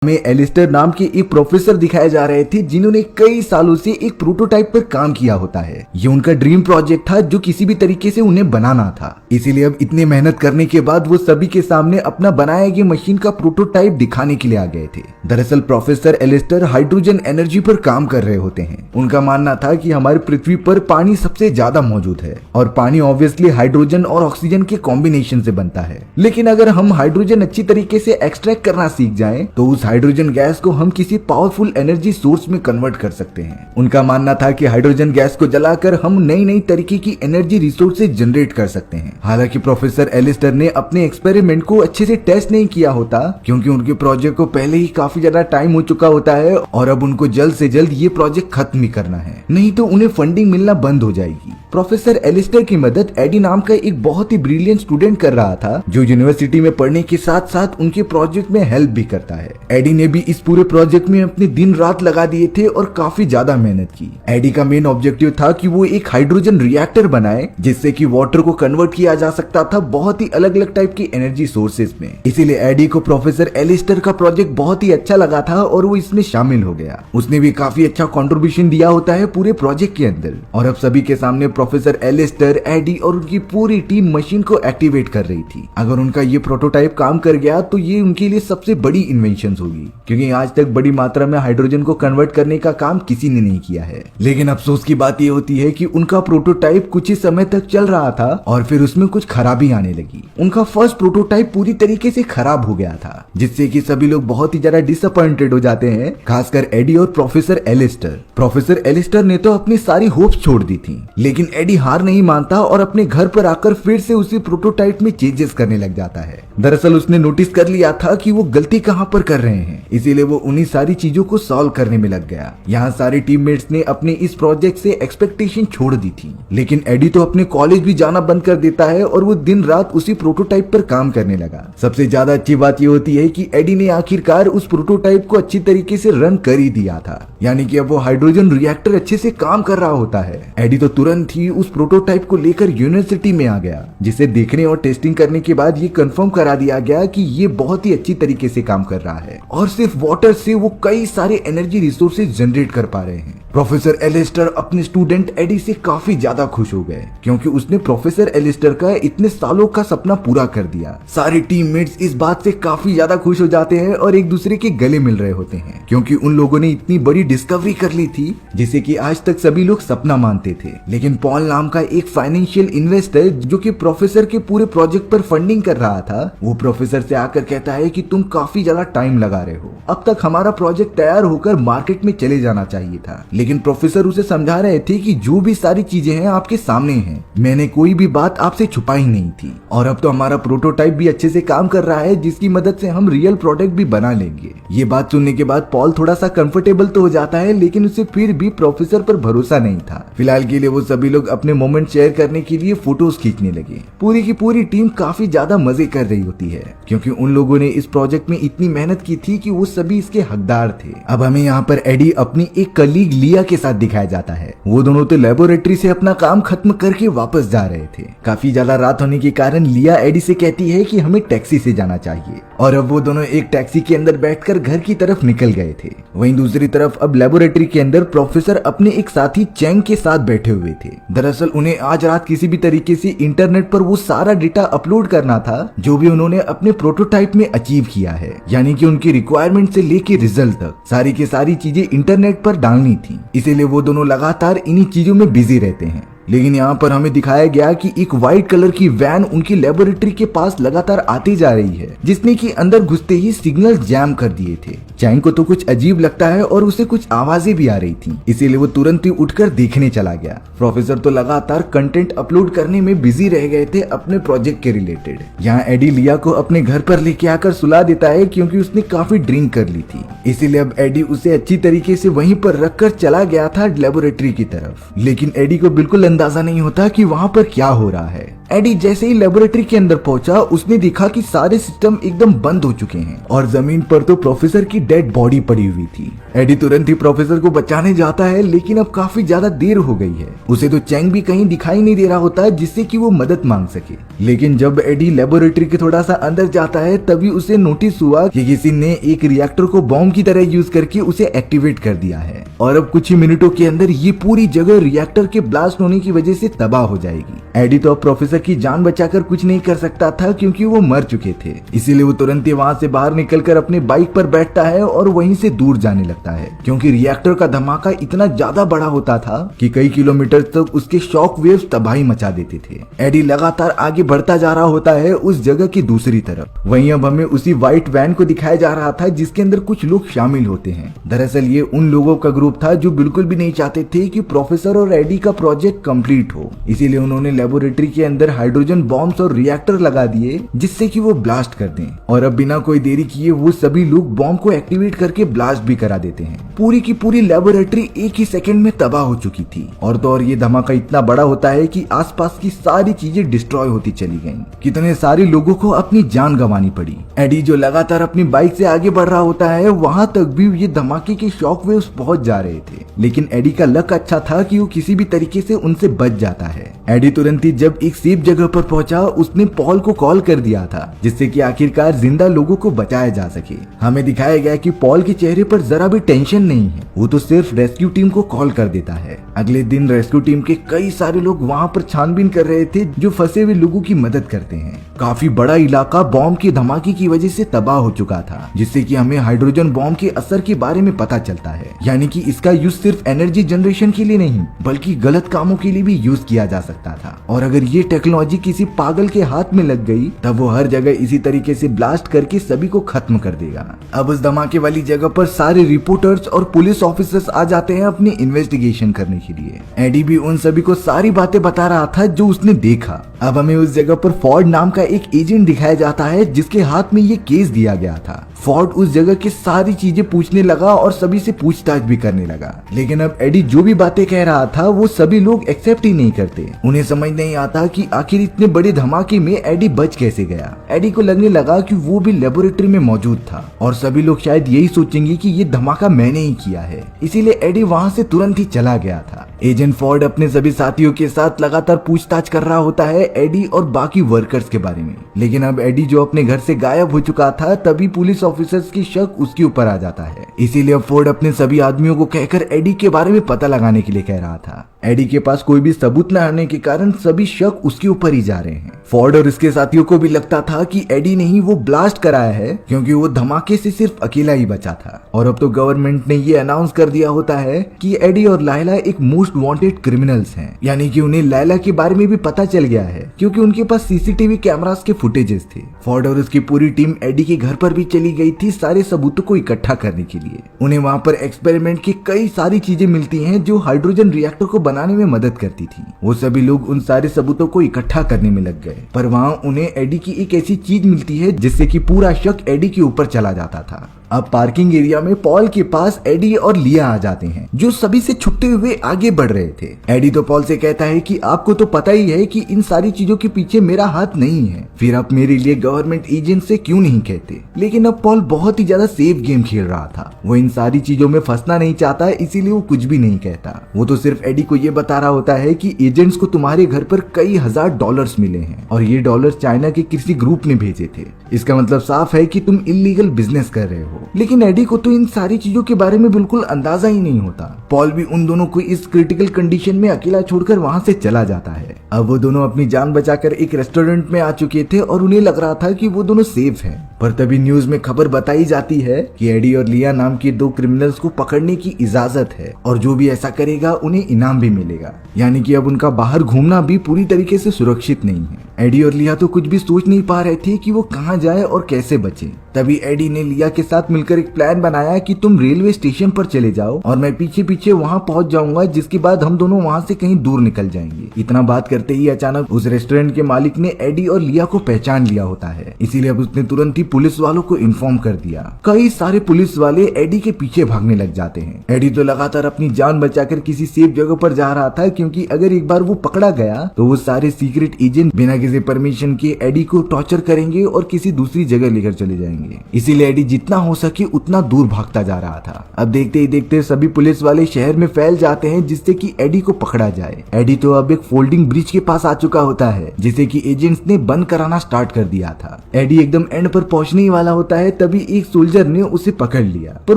हमें एलिस्टर नाम के एक प्रोफेसर दिखाए जा रहे थे जिन्होंने कई सालों से एक प्रोटोटाइप पर काम किया होता है। ये उनका ड्रीम प्रोजेक्ट था जो किसी भी तरीके से उन्हें बनाना था। इसीलिए अब इतनी मेहनत करने के बाद वो सभी के सामने अपना बनाया गया मशीन का प्रोटोटाइप दिखाने के लिए आ गए थे। दरअसल प्रोफेसर एलिस्टर हाइड्रोजन एनर्जी पर काम कर रहे होते हैं। उनका मानना था कि हमारी पृथ्वी पर पानी सबसे ज्यादा मौजूद है और पानी ऑब्वियसली हाइड्रोजन और ऑक्सीजन के कॉम्बिनेशन से बनता है। लेकिन अगर हम हाइड्रोजन अच्छी तरीके से एक्सट्रैक्ट करना सीख जाएं तो उस हाइड्रोजन गैस को हम किसी पावरफुल एनर्जी सोर्स में कन्वर्ट कर सकते हैं। उनका मानना था कि हाइड्रोजन गैस को जलाकर हम नई नई तरीके की एनर्जी रिसोर्सेज जनरेट कर सकते हैं। हालांकि प्रोफेसर एलिस्टर ने अपने एक्सपेरिमेंट को अच्छे से टेस्ट नहीं किया होता क्योंकि उनके प्रोजेक्ट को पहले ही काफी ज्यादा टाइम हो चुका होता है और अब उनको जल्द से जल्द ये प्रोजेक्ट खत्म ही करना है, नहीं तो उन्हें फंडिंग मिलना बंद हो जाएगी। प्रोफेसर एलिस्टर की मदद एडी नाम का एक बहुत ही ब्रिलियंट स्टूडेंट कर रहा था जो यूनिवर्सिटी में पढ़ने के साथ साथ उनके प्रोजेक्ट में हेल्प भी करता है। एडी ने भी इस पूरे प्रोजेक्ट में अपने दिन रात लगा दिए थे और काफी ज्यादा मेहनत की। एडी का मेन ऑब्जेक्टिव था कि वो एक हाइड्रोजन रिएक्टर बनाए जिससे कि वाटर को कन्वर्ट किया जा सकता था बहुत ही अलग अलग टाइप की एनर्जी सोर्सेज में। इसीलिए एडी को प्रोफेसर एलिस्टर का प्रोजेक्ट बहुत ही अच्छा लगा था और वो इसमें शामिल हो गया। उसने भी काफी अच्छा कंट्रीब्यूशन दिया होता है पूरे प्रोजेक्ट के अंदर और अब सभी के सामने प्रोफेसर एलिस्टर, एडी और उनकी पूरी टीम मशीन को एक्टिवेट कर रही थी। अगर उनका ये प्रोटोटाइप काम कर गया तो ये उनके लिए सबसे बड़ी इन्वेंशन होगी क्योंकि आज तक बड़ी मात्रा में हाइड्रोजन को कन्वर्ट करने का काम किसी ने नहीं किया है। लेकिन अफसोस की बात ये होती है कि उनका प्रोटोटाइप कुछ ही समय तक चल रहा था और फिर उसमें कुछ खराबी आने लगी। उनका फर्स्ट प्रोटोटाइप पूरी तरीके से खराब हो गया था जिससे कि सभी लोग बहुत ही ज्यादा डिसअपॉइंटेड हो जाते हैं, खासकर एडी और प्रोफेसर एलिस्टर। प्रोफेसर एलिस्टर ने तो अपनी सारी होप्स छोड़ दी थी लेकिन एडी हार नहीं मानता और अपने घर पर आकर फिर से उसी प्रोटोटाइप में चेंजेस करने लग जाता है। दरअसल उसने नोटिस कर लिया था कि वो गलती कहां पर कर रहे हैं, इसीलिए वो उन्हीं सारी चीजों को सॉल्व करने में लग गया। यहाँ सारे टीममेट्स ने अपने इस प्रोजेक्ट से एक्सपेक्टेशन छोड़ दी थी लेकिन एडी तो अपने कॉलेज भी जाना बंद कर देता है और वो दिन रात उसी प्रोटोटाइप पर काम करने लगा। सबसे ज्यादा अच्छी बात ये होती है कि एडी ने आखिरकार उस प्रोटोटाइप को अच्छी तरीके से रन कर ही दिया था, यानी कि अब वो हाइड्रोजन रिएक्टर अच्छे से काम कर रहा होता है। एडी तो तुरंत ही उस प्रोटोटाइप को लेकर यूनिवर्सिटी में आ गया जिसे देखने और टेस्टिंग करने के बाद ये कंफर्म करा दिया गया कि ये बहुत ही अच्छी तरीके से काम कर रहा है और सिर्फ वाटर से वो कई सारे एनर्जी रिसोर्सेज जनरेट कर पा रहे हैं। प्रोफेसर एलिस्टर अपने स्टूडेंट एडी से काफी ज्यादा खुश हो गए क्योंकि उसने प्रोफेसर एलिस्टर का इतने सालों का सपना पूरा कर दिया। सारे टीममेट्स इस बात से काफी ज्यादा खुश हो जाते हैं और एक दूसरे के गले मिल रहे होते हैं क्योंकि उन लोगों ने इतनी बड़ी डिस्कवरी कर ली थी जिसे कि आज तक सभी लोग सपना मानते थे। लेकिन पॉल नाम का एक फाइनेंशियल इन्वेस्टर जो कि प्रोफेसर के पूरे प्रोजेक्ट पर फंडिंग कर रहा था, वो प्रोफेसर से आकर कहता है कि तुम काफी ज्यादा टाइम लगा रहे हो, अब तक हमारा प्रोजेक्ट तैयार होकर मार्केट में चले जाना चाहिए था। लेकिन प्रोफेसर उसे समझा रहे थे कि जो भी सारी चीजें हैं आपके सामने हैं, मैंने कोई भी बात आपसे छुपाई नहीं थी और अब तो हमारा प्रोटोटाइप भी अच्छे से काम कर रहा है जिसकी मदद से हम रियल प्रोडक्ट भी बना लेंगे। ये बात सुनने के बाद पॉल थोड़ा सा कंफर्टेबल तो हो जाता है लेकिन उसे फिर भी प्रोफेसर पर भरोसा नहीं था। फिलहाल के लिए वो सभी लोग अपने मोमेंट शेयर करने के लिए फोटोज खींचने लगे। पूरी की पूरी टीम काफी ज्यादा मजे कर रही होती है क्योंकि उन लोगों ने इस प्रोजेक्ट में इतनी मेहनत की थी कि वो सभी इसके हकदार थे। अब हमें यहाँ पर एडी अपनी एक कलीग लिया के साथ दिखाया जाता है। वो दोनों तो लेबोरेटरी से अपना काम खत्म करके वापस जा रहे थे। काफी ज्यादा रात होने के कारण लिया एडी से कहती है कि हमें टैक्सी से जाना चाहिए और अब वो दोनों एक टैक्सी के अंदर बैठकर घर की तरफ निकल गए थे। वहीं दूसरी तरफ अब लेबोरेटरी के अंदर प्रोफेसर अपने एक साथी चैंग के साथ बैठे हुए थे। दरअसल उन्हें आज रात किसी भी तरीके से इंटरनेट पर वो सारा डेटा अपलोड करना था जो भी उन्होंने अपने प्रोटोटाइप में अचीव किया है, यानी कि उनकी रिक्वायरमेंट से लेके रिजल्ट तक सारी की सारी चीजें इंटरनेट पर डालनी थी। इसीलिए वो दोनों लगातार इन्हीं चीजों में बिजी रहते हैं। लेकिन यहाँ पर हमें दिखाया गया कि एक व्हाइट कलर की वैन उनकी लेबोरेटरी के पास लगातार आती जा रही है जिसने कि अंदर घुसते ही सिग्नल जैम कर दिए थे। चैंग को तो कुछ अजीब लगता है और उसे कुछ आवाजें भी आ रही थी, इसीलिए वो तुरंत ही उठकर देखने चला गया। प्रोफेसर तो लगातार कंटेंट अपलोड करने में बिजी रह गए थे अपने प्रोजेक्ट के रिलेटेड। यहाँ एडी लिया को अपने घर पर लेके आकर सुला देता है क्योंकि उसने काफी ड्रिंक कर ली थी, इसीलिए अब एडी उसे अच्छी तरीके से वहीं पर रखकर चला गया था लेबोरेटरी की तरफ। लेकिन एडी को बिल्कुल अंदाजा नहीं होता कि वहाँ पर क्या हो रहा है। एडी जैसे ही लेबोरेटरी के अंदर पहुंचा उसने देखा कि सारे सिस्टम एकदम बंद हो चुके हैं और जमीन पर तो प्रोफेसर की डेड बॉडी पड़ी हुई थी। एडी तुरंत ही प्रोफेसर को बचाने जाता है, लेकिन अब काफी ज्यादा देर हो गई है। उसे तो चैंग भी कहीं दिखाई नहीं दे रहा होता जिससे कि वो मदद मांग सके। लेकिन जब एडी लेबोरेटरी के थोड़ा सा अंदर जाता है तभी उसे नोटिस हुआ कि किसी ने एक रिएक्टर को बॉम्ब की तरह यूज करके उसे एक्टिवेट कर दिया है और अब कुछ ही मिनटों के अंदर ये पूरी जगह रिएक्टर के ब्लास्ट होने की वजह से तबाह हो जाएगी। एडी तो अब प्रोफेसर की जान बचाकर कुछ नहीं कर सकता था क्योंकि वो मर चुके थे। इसीलिए वो तुरंत ही वहां से बाहर निकलकर अपने बाइक पर बैठता है और वहीं से दूर जाने लगता है, क्योंकि रिएक्टर का धमाका इतना ज्यादा बड़ा होता था कि कई किलोमीटर तक उसके शॉक वेव्स तबाही मचा देते थे। एडी लगातार आगे बढ़ता जा रहा होता है उस जगह की दूसरी तरफ। वहीं अब हमें उसी व्हाइट वैन को दिखाया जा रहा था जिसके अंदर कुछ लोग शामिल होते हैं। दरअसल ये उन लोगों का ग्रुप था जो बिल्कुल भी नहीं चाहते थे कि प्रोफेसर और एडी का प्रोजेक्ट कंप्लीट हो, इसीलिए उन्होंने लेबोरेटरी के अंदर हाइड्रोजन बॉम्ब्स और रिएक्टर लगा दिए जिससे कि वो ब्लास्ट कर दें। और अब बिना कोई देरी किए वो सभी लोग बॉम्ब को एक्टिवेट करके ब्लास्ट भी करा देते हैं। पूरी की पूरी लेबोरेटरी एक ही सेकंड में तबाह हो चुकी थी। और तो और ये धमाका इतना बड़ा होता है कि आसपास की सारी चीजें डिस्ट्रॉय होती चली गईं। कितने सारे लोगों को अपनी जान गंवानी पड़ी। एडी जो लगातार अपनी बाइक से आगे बढ़ रहा होता है वहां तक भी ये धमाके के शॉक वेव्स पहुंच जा रहे थे, लेकिन एडी का लक अच्छा था कि वो किसी भी तरीके से उनसे बच जाता है। एडी तुरंत ही जब एक सेफ जगह पर पहुंचा उसने पॉल को कॉल कर दिया था जिससे कि आखिरकार जिंदा लोगों को बचाया जा सके। हमें दिखाया गया कि पॉल के चेहरे पर जरा भी टेंशन नहीं है, वो तो सिर्फ रेस्क्यू टीम को कॉल कर देता है। अगले दिन रेस्क्यू टीम के कई सारे लोग वहां पर छानबीन कर रहे थे जो फंसे हुए लोगों की मदद करते हैं। काफी बड़ा इलाका बॉम्ब के धमाके की वजह से तबाह हो चुका था, जिससे कि हमें हाइड्रोजन बॉम्ब के असर के बारे में पता चलता है। यानी कि इसका यूज सिर्फ एनर्जी जनरेशन के लिए नहीं बल्कि गलत कामों के लिए भी यूज किया जा सकता था। और अगर ये टेक्नोलॉजी किसी पागल के हाथ में लग गई तब वो हर जगह इसी तरीके से ब्लास्ट करके सभी को खत्म कर देगा। अब उस धमाके वाली जगह पर सारे रिपोर्टर्स और पुलिस ऑफिसर्स आ जाते हैं अपनी इन्वेस्टिगेशन करने के लिए। एडी भी उन सभी को सारी बातें बता रहा था जो उसने देखा। अब हमें उस जगह पर फॉर्ड नाम का एक एजेंट दिखाया जाता है जिसके हाथ में ये केस दिया गया था। फॉर्ड उस जगह की सारी चीजें पूछने लगा और सभी से पूछताछ भी करने लगा, लेकिन अब एडी जो भी बातें कह रहा था वो सभी लोग एक्सेप्ट ही नहीं करते। उन्हें समझ नहीं आता कि आखिर इतने बड़े धमाके में एडी बच कैसे गया। एडी को लगने लगा कि वो भी लेबोरेटरी में मौजूद था और सभी लोग शायद यही सोचेंगे कि ये धमाका मैंने ही किया है, इसीलिए एडी वहां से तुरंत ही चला गया था। एजेंट फॉर्ड अपने सभी साथियों के साथ लगातार पूछताछ कर रहा होता है एडी और बाकी वर्कर्स के बारे में, लेकिन अब एडी जो अपने घर से गायब हो चुका था तभी पुलिस ऑफिसर्स की शक उसके ऊपर आ जाता है। इसीलिए फोर्ड अपने सभी आदमियों को कहकर एडी के बारे में पता लगाने के लिए कह रहा था। एडी के पास कोई भी सबूत न आने के कारण सभी शक उसके ऊपर ही जा रहे हैं। फोर्ड और उसके साथियों को भी लगता था कि एडी ने ही वो ब्लास्ट कराया है क्योंकि वो धमाके से सिर्फ अकेला ही बचा था। और अब तो गवर्नमेंट ने ये अनाउंस कर दिया होता है कि एडी और लायला एक मोस्ट वांटेड क्रिमिनल्स हैं, यानी कि उन्हें लायला के बारे में भी पता चल गया है क्योंकि उनके पास सीसीटीवी कैमरास के फुटेजेस थे। फोर्ड और उसकी पूरी टीम एडी के घर पर भी चली गई थी सारे सबूतों को इकट्ठा करने के लिए। उन्हें वहां पर एक्सपेरिमेंट की कई सारी चीजें मिलती हैं जो हाइड्रोजन रिएक्टर को बनाने में मदद करती थी। वो सभी लोग उन सारे सबूतों को इकट्ठा करने में लग गए, पर वहां उन्हें एडी की एक ऐसी चीज मिलती है जिससे कि पूरा शक एडी के ऊपर चला जाता था। अब पार्किंग एरिया में पॉल के पास एडी और लिया आ जाते हैं जो सभी से छुपते हुए आगे बढ़ रहे थे। एडी तो पॉल से कहता है कि आपको तो पता ही है कि इन सारी चीजों के पीछे मेरा हाथ नहीं है, फिर आप मेरे लिए गवर्नमेंट एजेंट से क्यों नहीं कहते। लेकिन अब पॉल बहुत ही ज्यादा सेफ गेम खेल रहा था, वो इन सारी चीजों में फंसना नहीं चाहता, इसीलिए वो कुछ भी नहीं कहता। वो तो सिर्फ एडी को ये बता रहा होता है कि एजेंट्स को तुम्हारे घर पर कई हजार डॉलर्स मिले हैं और ये डॉलर्स चाइना के किसी ग्रुप ने भेजे थे। इसका मतलब साफ है कि तुम इलीगल बिजनेस कर रहे हो। लेकिन एडी को तो इन सारी चीजों के बारे में बिल्कुल अंदाजा ही नहीं होता। पॉल भी उन दोनों को इस क्रिटिकल कंडीशन में अकेला छोड़कर वहां से चला जाता है। अब वो दोनों अपनी जान बचाकर एक रेस्टोरेंट में आ चुके थे और उन्हें लग रहा था कि वो दोनों सेफ हैं, पर तभी न्यूज में खबर बताई जाती है कि एडी और लिया नाम के दो क्रिमिनल्स को पकड़ने की इजाजत है और जो भी ऐसा करेगा उन्हें इनाम भी मिलेगा, यानी कि अब उनका बाहर घूमना भी पूरी तरीके से सुरक्षित नहीं है। एडी और लिया तो कुछ भी सोच नहीं पा रहे थे कि वो कहाँ जाए और कैसे बचे। तभी एडी ने लिया के साथ मिलकर एक प्लान बनाया कि तुम रेलवे स्टेशन पर चले जाओ और मैं पीछे पीछे वहां पहुंच जाऊंगा, जिसके बाद हम दोनों वहां से कहीं दूर निकल जाएंगे। इतना बात करते ही अचानक उस रेस्टोरेंट के मालिक ने एडी और लिया को पहचान लिया होता है, इसीलिए अब उसने तुरंत ही पुलिस वालों को इन्फॉर्म कर दिया। कई सारे पुलिस वाले एडी के पीछे भागने लग जाते हैं। एडी तो लगातार अपनी जान बचाकर किसी सेफ जगह पर जा रहा था क्योंकि अगर एक बार वो पकड़ा गया तो वो सारे सीक्रेट एजेंट बिना किसी परमिशन के एडी को टॉर्चर करेंगे और किसी दूसरी जगह लेकर चले जाएंगे। जाएंगे। इसीलिए एडी जितना हो सके उतना दूर भागता जा रहा था। अब देखते ही देखते सभी पुलिस वाले शहर में फैल जाते हैं जिससे कि एडी को पकड़ा जाए। एडी तो अब एक फोल्डिंग ब्रिज के पास आ चुका होता है जिसे कि एजेंट्स ने बंद कराना स्टार्ट कर दिया था। एडी एकदम एंड पर पहुंचने ही वाला होता है, तभी एक सोल्जर ने उसे पकड़ लिया, पर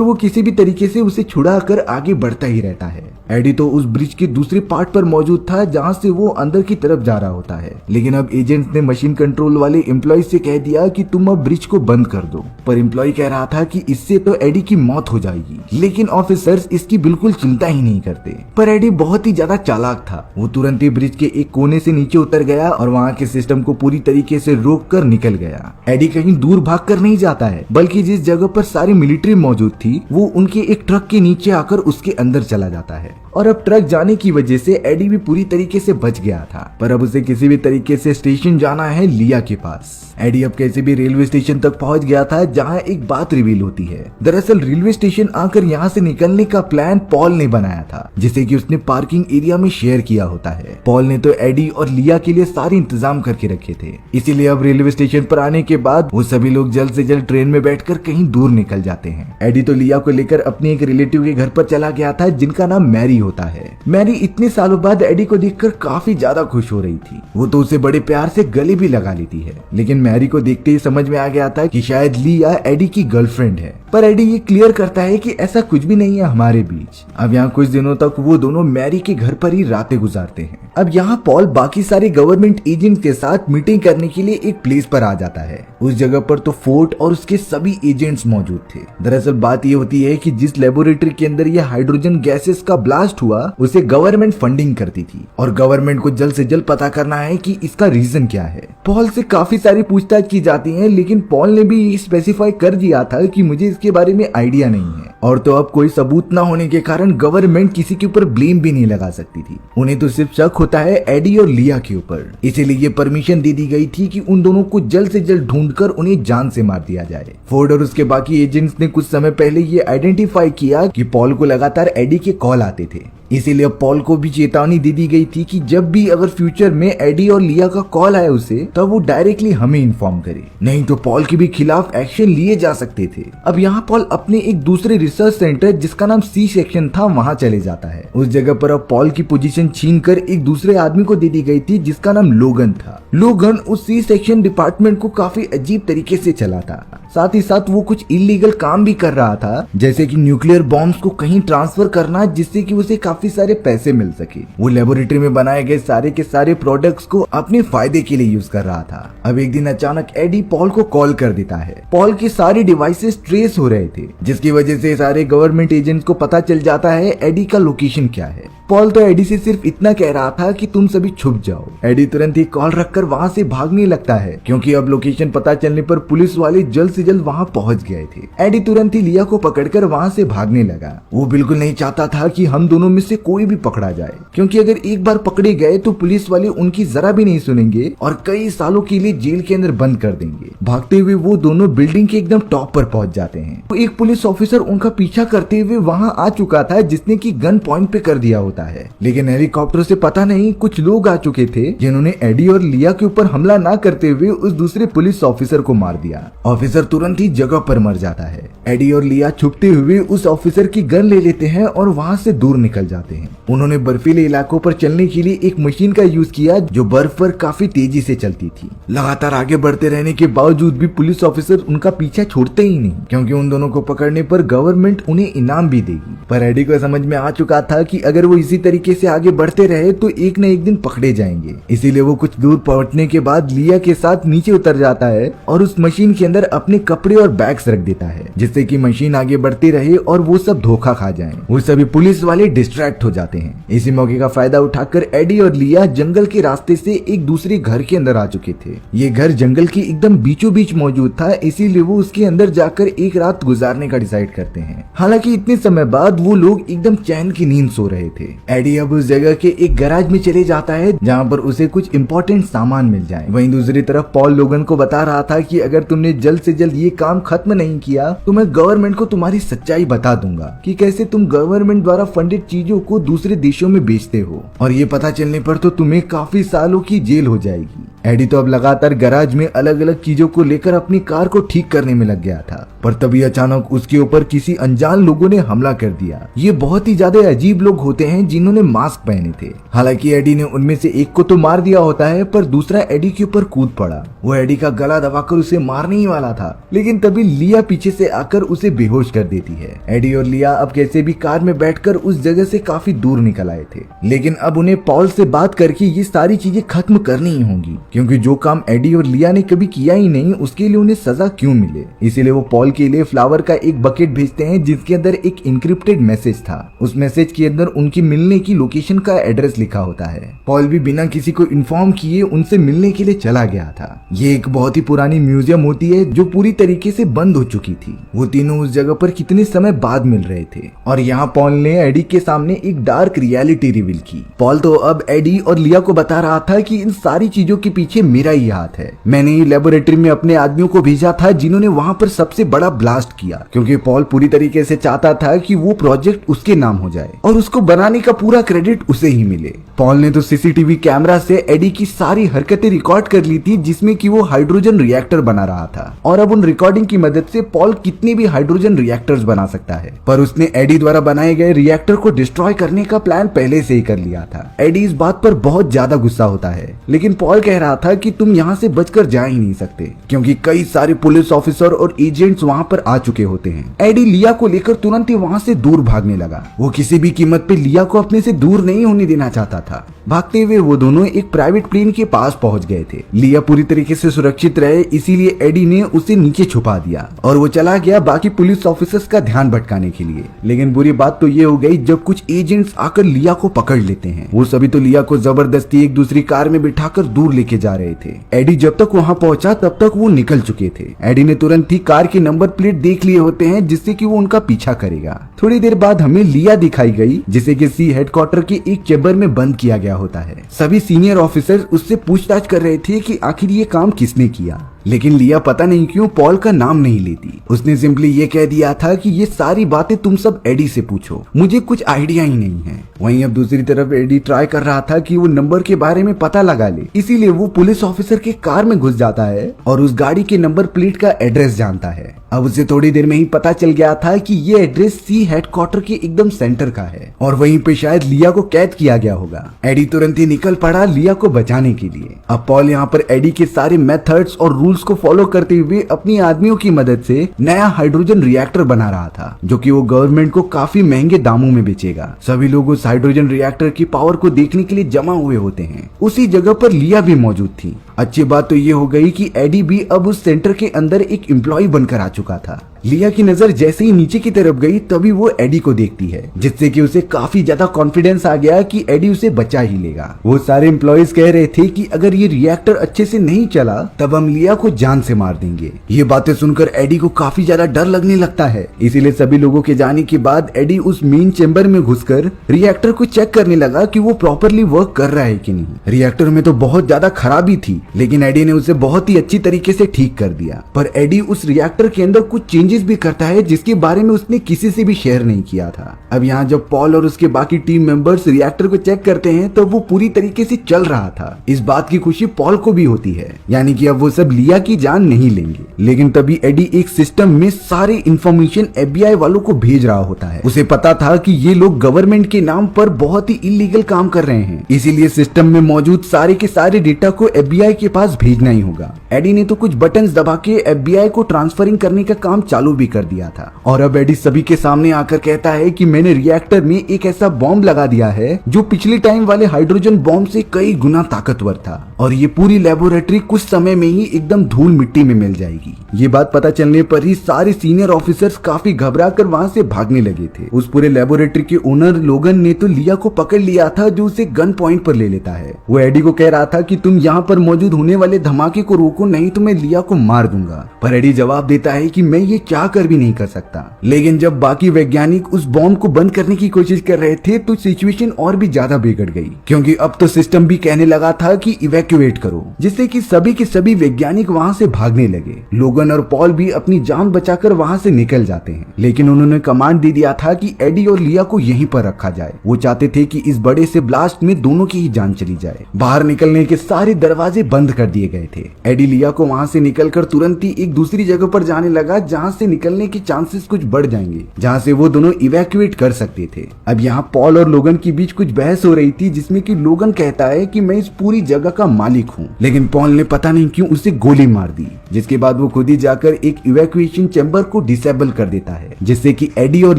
वो किसी भी तरीके से उसे छुड़ा कर आगे बढ़ता ही रहता है। एडी तो उस ब्रिज के दूसरे पार्ट पर मौजूद था जहां से वो अंदर की तरफ जा रहा होता है, लेकिन अब एजेंट्स ने मशीन कंट्रोल वाले एम्प्लॉय से कह दिया कि तुम अब ब्रिज को बंद कर दो। पर एम्प्लॉय कह रहा था कि इससे तो एडी की मौत हो जाएगी, लेकिन ऑफिसर्स इसकी बिल्कुल चिंता ही नहीं करते। पर एडी बहुत ही ज्यादा चालाक था, वो तुरंत ही ब्रिज के एक कोने से नीचे उतर गया और वहाँ के सिस्टम को पूरी तरीके से रोक कर निकल गया। एडी कहीं दूर भाग कर नहीं जाता है, बल्कि जिस जगह पर सारी मिलिट्री मौजूद थी वो उनके एक ट्रक के नीचे आकर उसके अंदर चला जाता है। और अब ट्रक जाने की वजह से एडी भी पूरी तरीके से बच गया था, पर अब उसे किसी भी तरीके से स्टेशन जाना है लिया के पास। एडी अब कैसे भी रेलवे स्टेशन तक पहुंच गया था जहां एक बात रिवील होती है। दरअसल रेलवे स्टेशन आकर यहां से निकलने का प्लान पॉल ने बनाया था, जिसे कि उसने पार्किंग एरिया में शेयर किया होता है। पॉल ने तो एडी और लिया के लिए सारे इंतजाम करके रखे थे, इसीलिए अब रेलवे स्टेशन पर आने के बाद वो सभी लोग जल्द से जल्द ट्रेन में बैठकर कहीं दूर निकल जाते हैं। एडी तो लिया को लेकर अपने एक रिलेटिव के घर पर चला गया था जिनका नाम मैरी होता है। मैरी इतने सालों बाद एडी को देखकर काफी ज्यादा खुश हो रही थी, वो तो उसे बड़े प्यार से गले भी लगा लेती है। लेकिन मैरी को देखते ही समझ में आ गया था कि शायद लिया एडी की गर्लफ्रेंड है, पर एडी ये क्लियर करता है कि ऐसा कुछ भी नहीं है हमारे बीच। अब यहाँ कुछ दिनों तक वो दोनों मैरी के घर पर ही रातें गुजारते हैं। अब यहाँ पॉल बाकी सारे गवर्नमेंट एजेंट के साथ मीटिंग करने के लिए एक प्लेस पर आ जाता है। उस जगह पर तो फोर्ट और उसके सभी एजेंट्स मौजूद थे। दरअसल बात ये होती है कि जिस लेबोरेटरी के अंदर ये हाइड्रोजन गैसेस का ब्लास्ट हुआ उसे गवर्नमेंट फंडिंग करती थी और गवर्नमेंट को जल्द से जल्द पता करना है कि इसका रीजन क्या है। पॉल से काफी सारी पूछताछ की जाती है, लेकिन पॉल ने भी स्पेसिफाई कर दिया था कि मुझे इसके बारे में आइडिया नहीं है। और तो अब कोई सबूत ना होने के कारण गवर्नमेंट किसी के ऊपर ब्लेम भी नहीं लगा सकती थी, उन्हें तो सिर्फ शक होता है एडी और लिया के ऊपर। इसीलिए ये परमिशन दे दी गई थी कि उन दोनों को जल्द से जल्द ढूंढकर उन्हें जान से मार दिया जाए। फोर्ड और उसके बाकी एजेंट्स ने कुछ समय पहले ये आइडेंटिफाई किया कि पॉल को लगातार एडी के कॉल आते थे, इसीलिए पॉल को भी चेतावनी दे दी गई थी कि जब भी अगर फ्यूचर में एडी और लिया का कॉल आए उसे, तब वो डायरेक्टली हमें इन्फॉर्म करे, नहीं तो पॉल के भी खिलाफ एक्शन लिए जा सकते थे। अब यहाँ पॉल अपने एक दूसरे रिसर्च सेंटर जिसका नाम सी सेक्शन था वहाँ चले जाता है। उस जगह पर अब पॉल की पोजीशन छीन कर एक दूसरे आदमी को दे दी गई थी जिसका नाम लोगन था। लोगन उस सी सेक्शन डिपार्टमेंट को काफी अजीब तरीके से चलाता, साथ ही साथ वो कुछ इलीगल काम भी कर रहा था, जैसे कि न्यूक्लियर बॉम्ब्स को कहीं ट्रांसफर करना जिससे कि उसे काफी सारे पैसे मिल सके। वो लेबोरेटरी में बनाए गए सारे के सारे प्रोडक्ट्स को अपने फायदे के लिए यूज कर रहा था। अब एक दिन अचानक एडी पॉल को कॉल कर देता है। पॉल के सारे डिवाइसेस ट्रेस हो रहे थे, जिसकी वजह से सारे गवर्नमेंट एजेंट्स को पता चल जाता है एडी का लोकेशन क्या है। पॉल तो एडी से सिर्फ इतना कह रहा था कि तुम सभी छुप जाओ। एडी तुरंत ही कॉल रखकर वहाँ से भागने लगता है, क्योंकि अब लोकेशन पता चलने पर पुलिस वाले जल्द से जल्द वहाँ पहुँच गए थे। एडी तुरंत ही लिया को पकड़कर वहाँ से भागने लगा। वो बिल्कुल नहीं चाहता था कि हम दोनों में से कोई भी पकड़ा जाए, क्योंकि अगर एक बार पकड़े गए तो पुलिस वाले उनकी जरा भी नहीं सुनेंगे और कई सालों के लिए जेल के अंदर बंद कर देंगे। भागते हुए वो दोनों बिल्डिंग के एकदम टॉप पर पहुंच जाते हैं। तो एक पुलिस ऑफिसर उनका पीछा करते हुए वहां आ चुका था, जिसने की गन पॉइंट पे कर दिया होता है, लेकिन हेलीकॉप्टर से पता नहीं कुछ लोग आ चुके थे जिन्होंने एडी और लिया के ऊपर हमला ना करते हुए उस दूसरे पुलिस ऑफिसर को मार दिया। ऑफिसर तुरंत ही जगह पर मर जाता है। एडी और लिया छुपते हुए उस ऑफिसर की गन ले लेते हैं और वहां से दूर निकल जाते हैं। उन्होंने बर्फीले इलाकों पर चलने के लिए एक मशीन का यूज किया जो बर्फ पर काफी तेजी से चलती थी। लगातार आगे बढ़ते रहने के बावजूद भी पुलिस ऑफिसर उनका पीछा छोड़ते ही नहीं, क्योंकि उन दोनों को पकड़ने पर गवर्नमेंट उन्हें इनाम भी देगी। पर एडी को समझ में आ चुका था कि अगर वो इसी तरीके से आगे बढ़ते रहे तो एक न एक दिन पकड़े जाएंगे। इसीलिए वो कुछ दूर पहुंचने के बाद लिया के साथ नीचे उतर जाता है और उस मशीन के अंदर अपने कपड़े और बैग्स रख देता है, जिससे कि मशीन आगे बढ़ती रहे और वो सब धोखा खा जाएं। वो सभी पुलिस वाले डिस्ट्रैक्ट हो जाते हैं। इसी मौके का फायदा उठाकर एडी और लिया जंगल के रास्ते से एक दूसरे घर के अंदर आ चुके थे। ये घर जंगल के एकदम बीचों बीच मौजूद था, इसीलिए वो उसके अंदर जाकर एक रात गुजारने का डिसाइड करते हैं। हालांकि इतने समय बाद वो लोग एकदम चैन की नींद सो रहे थे। एडी अब उस जगह के एक गैराज में चले जाता है जहाँ पर उसे कुछ इंपॉर्टेंट सामान मिल जाए। वहीं दूसरी तरफ पॉल लोगन को बता रहा था कि अगर तुमने जल्द से जल्द ये काम खत्म नहीं किया तो मैं गवर्नमेंट को तुम्हारी सच्चाई बता दूंगा कि कैसे तुम गवर्नमेंट द्वारा फंडेड चीजों को दूसरे देशों में बेचते हो, और ये पता चलने पर तो तुम्हें काफी सालों की जेल हो जाएगी। एडी तो अब लगातार गैराज में अलग अलग चीजों को लेकर अपनी कार को ठीक करने में लग गया था, पर तभी अचानक उसके ऊपर किसी अनजान लोगों ने हमला कर दिया। ये बहुत ही ज्यादा अजीब लोग होते हैं जिन्होंने मास्क पहने थे। हालांकि एडी ने उनमें से एक को तो मार दिया होता है, पर दूसरा एडी के ऊपर कूद पड़ा। वो एडी का गला दबाकर उसे मारने ही वाला था, लेकिन तभी लिया पीछे से आकर उसे बेहोश कर देती है। एडी और लिया अब कैसे भी कार में बैठकर उस जगह से काफी दूर निकल आए थे, लेकिन अब उन्हें पॉल से बात करके ये सारी चीजें खत्म करनी ही होंगी, क्योंकि जो काम एडी और लिया ने कभी किया ही नहीं उसके लिए उन्हें सजा क्यों मिले। इसीलिए वो पॉल के लिए फ्लावर का एक बकेट भेजते हैं जिसके अंदर एक इंक्रिप्टेड मैसेज था। उस मैसेज के अंदर उनकी मिलने की लोकेशन का एड्रेस लिखा होता है। पॉल भी बिना किसी को इन्फॉर्म किए उनसे मिलने के लिए चला गया था। ये एक बहुत ही पुरानी म्यूजियम होती है जो पूरी तरीके से बंद हो चुकी थी। वो तीनों उस जगह पर कितने समय बाद मिल रहे थे, और यहाँ पॉल ने एडी के सामने एक डार्क रियलिटी रिवील की। पॉल तो अब एडी और लिया को बता रहा था कि इन सारी चीजों के पीछे मेरा ही हाथ है। मैंने ही लेबोरेटरी में अपने आदमियों को भेजा था जिन्होंने वहां पर सबसे बड़ा ब्लास्ट किया, क्योंकि पॉल पूरी तरीके से चाहता था कि वो प्रोजेक्ट उसके नाम हो जाए और उसको बनाने का पूरा क्रेडिट उसे ही मिले। पॉल ने तो सीसीटीवी कैमरा से एडी की सारी हरकतें रिकॉर्ड कर ली थी जिसमें कि वो हाइड्रोजन रिएक्टर बना रहा था, और अब उन रिकॉर्डिंग की मदद से पॉल कितने भी हाइड्रोजन रिएक्टर्स बना सकता है। पर उसने एडी द्वारा बनाए गए रिएक्टर को डिस्ट्रॉय करने का प्लान पहले से ही कर लिया था। एडी इस बात पर बहुत ज्यादा गुस्सा होता है, लेकिन पॉल कह रहा था कि तुम यहाँ से बचकर जा ही नहीं सकते, क्योंकि कई सारे पुलिस ऑफिसर और एजेंट्स वहाँ पर आ चुके होते हैं। एडी लिया को लेकर तुरंत ही वहाँ से दूर भागने लगा। वो किसी भी कीमत पे लिया को अपने से दूर नहीं होने देना चाहता था। भागते हुए वो दोनों एक प्राइवेट प्लेन के पास पहुंच गए थे। लिया पूरी तरीके से सुरक्षित रहे, इसीलिए एडी ने उसे नीचे छुपा दिया और वो चला गया बाकी पुलिस ऑफिसर्स का ध्यान भटकाने के लिए। लेकिन बुरी बात तो ये हो गई जब कुछ एजेंट्स आकर लिया को पकड़ लेते हैं। वो सभी तो लिया को जबरदस्ती एक दूसरी कार में बिठाकर दूर लेके जा रहे थे। एडी जब तक वहाँ पहुंचा तब तक वो निकल चुके थे। एडी ने तुरंत ही कार के नंबर प्लेट देख लिए होते हैं जिससे कि वो उनका पीछा करेगा। थोड़ी देर बाद हमें लिया दिखाई गई जिसे कि सी हेडक्वार्टर के एक चैम्बर में बंद किया गया होता है। सभी सीनियर ऑफिसर्स उससे पूछताछ कर रहे थे कि आखिर ये काम किसने किया, लेकिन लिया पता नहीं क्यों पॉल का नाम नहीं लेती। उसने सिंपली ये कह दिया था कि ये सारी बातें तुम सब एडी से पूछो, मुझे कुछ आइडिया ही नहीं है। वहीं अब दूसरी तरफ एडी ट्राई कर रहा था कि वो नंबर के बारे में पता लगा ले, इसीलिए वो पुलिस ऑफिसर के कार में घुस जाता है और उस गाड़ी के नंबर प्लेट का एड्रेस जानता है। अब उसे थोड़ी देर में ही पता चल गया था कि ये एड्रेस सी हेडक्वार्टर के एकदम सेंटर का है और वहीं पे शायद लिया को कैद किया गया होगा। एडी तुरंत ही निकल पड़ा लिया को बचाने के लिए। अब पॉल यहाँ पर एडी के सारे मेथड्स और रूल्स को फॉलो करते हुए अपनी आदमियों की मदद से नया हाइड्रोजन रिएक्टर बना रहा था, जो कि वो गवर्नमेंट को काफी महंगे दामों में बेचेगा। सभी लोग उस हाइड्रोजन रिएक्टर की पावर को देखने के लिए जमा हुए होते हैं। उसी जगह पर लिया भी मौजूद थी। अच्छी बात तो ये हो गई कि एडी भी अब उस सेंटर के अंदर एक एम्प्लॉय बनकर आ चुका था। लिया की नजर जैसे ही नीचे की तरफ गई तभी वो एडी को देखती है, जिससे कि उसे काफी ज्यादा कॉन्फिडेंस आ गया कि एडी उसे बचा ही लेगा। वो सारे एम्प्लॉयज कह रहे थे कि अगर ये रिएक्टर अच्छे से नहीं चला तब हम लिया को जान से मार देंगे। ये बातें सुनकर एडी को काफी ज्यादा डर लगने लगता है, इसीलिए सभी लोगों के जाने के बाद एडी उस मेन चेम्बर में घुसकर रिएक्टर को चेक करने लगा कि वो प्रॉपरली वर्क कर रहा है कि नहीं। रिएक्टर में तो बहुत ज्यादा खराबी थी, लेकिन एडी ने उसे बहुत ही अच्छी तरीके से ठीक कर दिया। पर एडी उस रिएक्टर के अंदर कुछ चेंजेस भी करता है जिसके बारे में उसने किसी से भी शेयर नहीं किया था। अब यहाँ जब पॉल और उसके बाकी टीम मेंबर्स रिएक्टर को चेक करते हैं तो वो पूरी तरीके से चल रहा था। इस बात की खुशी पॉल को भी होती है, यानी कि अब वो सब लिया की जान नहीं लेंगे। लेकिन तभी एडी एक सिस्टम में सारे इंफॉर्मेशन FBI वालों को भेज रहा होता है। उसे पता था कि ये लोग गवर्नमेंट के नाम पर बहुत ही इलीगल काम कर रहे हैं, इसीलिए सिस्टम में मौजूद सारे के सारे डेटा को FBI के पास भेजना ही होगा। एडी ने तो कुछ बटन्स दबा के FBI को ट्रांसफरिंग करने का काम चालू भी कर दिया था। और अब एडी सभी के सामने आकर कहता है कि मैंने रिएक्टर में एक ऐसा बॉम्ब लगा दिया है जो पिछले टाइम वाले हाइड्रोजन बॉम्ब से कई गुना ताकतवर था, और ये पूरी लेबोरेटरी कुछ समय में ही एकदम धूल मिट्टी में मिल जाएगी। ये बात पता चलने पर ही सारे सीनियर ऑफिसर्स काफी घबरा कर वहाँ से भागने लगे थे। उस पूरे लेबोरेटरी के ओनर लोगन ने तो लिया को पकड़ लिया था, जो उसे गन पॉइंट पर ले लेता है। वो एडी को कह रहा था कि तुम यहाँ पर मौजूद होने वाले धमाके को रोको, नहीं तो मैं लिया को मार दूंगा। पर एडी जवाब देता है कि मैं ये चाह कर भी नहीं कर सकता। लेकिन जब बाकी वैज्ञानिक उस बॉम्ब को बंद करने की कोशिश कर रहे थे तो सिचुएशन और भी ज्यादा बिगड़ गई, क्योंकि अब तो सिस्टम भी कहने लगा था कि इवैक्यूएट करो, जिससे कि सभी के सभी वैज्ञानिक वहां से भागने लगे। लोगन और पॉल भी अपनी जान बचाकर वहां से निकल जाते हैं, लेकिन उन्होंने कमांड दे दिया था कि एडी और लिया को यहीं पर रखा जाए। वो चाहते थे कि इस बड़े से ब्लास्ट में दोनों की ही जान चली जाए। बाहर निकलने के सारे दरवाजे बंद कर दिए गए थे। एडी लिया को वहां से निकलकर तुरंत ही एक दूसरी जगह पर जाने लगा, जहां से निकलने के चांसेस कुछ बढ़ जाएंगे, जहां से वो दोनों इवैक्यूएट कर सकते थे। अब यहाँ पॉल और लोगन के बीच कुछ बहस हो रही थी, जिसमें कि लोगन कहता है कि मैं इस पूरी जगह का मालिक हूँ, लेकिन पॉल ने पता नहीं क्यों उसे गोली मार दी, जिसके बाद वो खुद ही जाकर एक इवैक्यूएशन चैम्बर को डिसेबल कर देता है, जिससे कि एडी और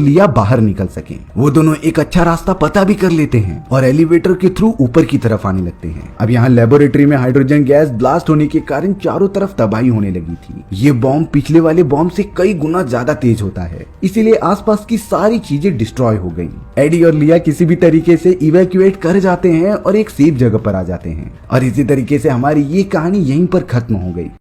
लिया बाहर निकल सके। वो दोनों एक अच्छा रास्ता पता भी कर लेते हैं और एलिवेटर के थ्रू ऊपर की तरफ आने लगते हैं। अब यहाँ लेबोरेटरी में हाइड्रोजन गैस ब्लास्ट होने के कारण चारों तरफ तबाही होने लगी थी। ये बॉम्ब पिछले वाले बॉम्ब से कई गुना ज्यादा तेज होता है, इसीलिए आसपास की सारी चीजें डिस्ट्रॉय हो गई। एडी और लिया किसी भी तरीके से इवैक्यूएट कर जाते हैं और एक सेफ जगह पर आ जाते हैं, और इसी तरीके से हमारी ये कहानी यहीं पर खत्म हो गई।